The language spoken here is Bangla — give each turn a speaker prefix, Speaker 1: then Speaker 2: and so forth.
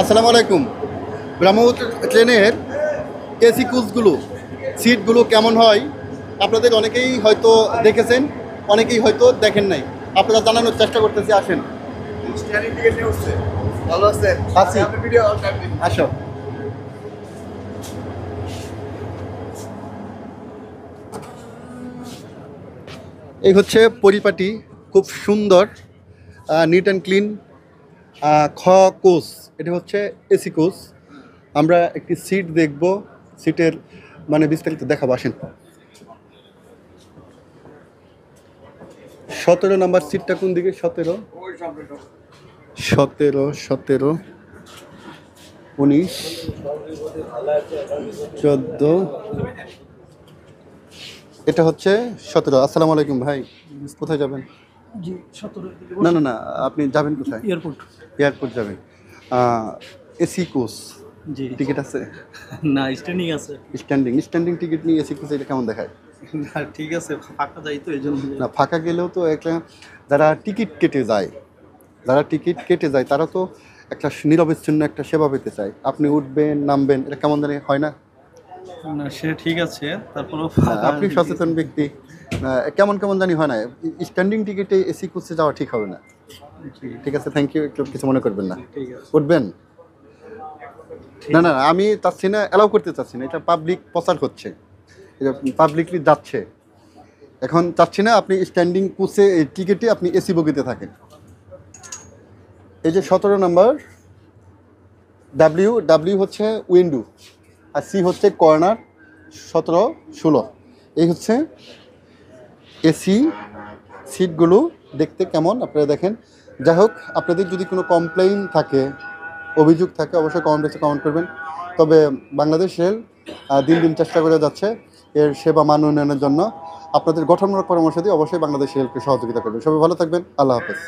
Speaker 1: আসসালামু আলাইকুম। ব্রহ্মপুত্র ট্রেনের এসি কোচগুলো সিটগুলো কেমন হয় আপনাদের অনেকেই হয়তো দেখেছেন, অনেকেই হয়তো দেখেন নাই। আপনারা জানানোর চেষ্টা করতেছি, আসেন।
Speaker 2: স্ট্যান্ডিং টিকেট নিয়ে উঠছে। ভালো আছেন?
Speaker 1: আছি।
Speaker 2: আপনি ভিডিও অন টাইম দিন।
Speaker 1: আসো। এই হচ্ছে পরিপাটি, খুব সুন্দর, নিট অ্যান্ড ক্লিন খ কোচ। এটা হচ্ছে এসি কোচ। আমরা একটি সিট দেখব, সিটের মানে বিস্তারিত দেখাবো, আসেন। 17 নম্বর সিটটা কোন দিকে? 17,
Speaker 2: ওই সামনে তো।
Speaker 1: 17, 17, 19, 14, এটা হচ্ছে 17। আসসালামু আলাইকুম ভাই, কোথায় যাবেন?
Speaker 3: জি 17
Speaker 1: না না না, আপনি যাবেন কোথায়?
Speaker 3: এয়ারপোর্ট।
Speaker 1: এয়ারপোর্ট যাবেন। এসি কোচ
Speaker 3: জি
Speaker 1: টিকিট আছে?
Speaker 3: না স্ট্যান্ডিং আছে।
Speaker 1: স্ট্যান্ডিং স্ট্যান্ডিং টিকিট নিয়ে এসি কোচ, এটা কেমন দেখায়?
Speaker 3: না ঠিক আছে, ফাঁকা যাই তো এই জন্য।
Speaker 1: না, ফাঁকা গেলেও তো একটা, যারা টিকিট কেটে যায়, তারা তো একটা নিরবিচ্ছিন্ন একটা সেবা পেতে চায়। আপনি উঠবেন নামবেন, এটা কেমন জানি হয় না?
Speaker 3: না সে ঠিক আছে, তারপরেও
Speaker 1: আপনি সচেতন ব্যক্তি, কেমন কেমন জানি হয় না। স্ট্যান্ডিং টিকিটে এসি কোচে যাওয়া ঠিক হবে না। ঠিক আছে, থ্যাংক ইউ, একটু কিছু মনে করবেন না।
Speaker 3: ঠিক আছে।
Speaker 1: উঠবেন? না না, আমি চাচ্ছি না, অ্যালাউ করতে চাচ্ছি না, এটা পাবলিক প্রচার হচ্ছে, এটা পাবলিকলি যাচ্ছে। এখন চাচ্ছি না আপনি স্ট্যান্ডিং কোচে টিকিটে আপনি এসি বগিতে থাকেন। এই যে 17 নম্বর, ডাব্লিউ হচ্ছে উইন্ডো, আর সি হচ্ছে কর্নার, 17, 16, এই হচ্ছে এসি সিটগুলো। দেখতে কেমন আপনারা দেখেন। যাই হোক, আপনাদের যদি কোনো কমপ্লেইন থাকে, অভিযোগ থাকে, অবশ্যই কমেন্ট বক্সে কমেন্ট করবেন। তবে বাংলাদেশ রেল দিন দিন চেষ্টা করে যাচ্ছে এর সেবা মান উন্নয়নের জন্য। আপনাদের গঠনমূলক পরামর্শ দিয়ে অবশ্যই বাংলাদেশ রেলকে সহযোগিতা করবেন। সবাই ভালো থাকবেন, আল্লাহ হাফেজ।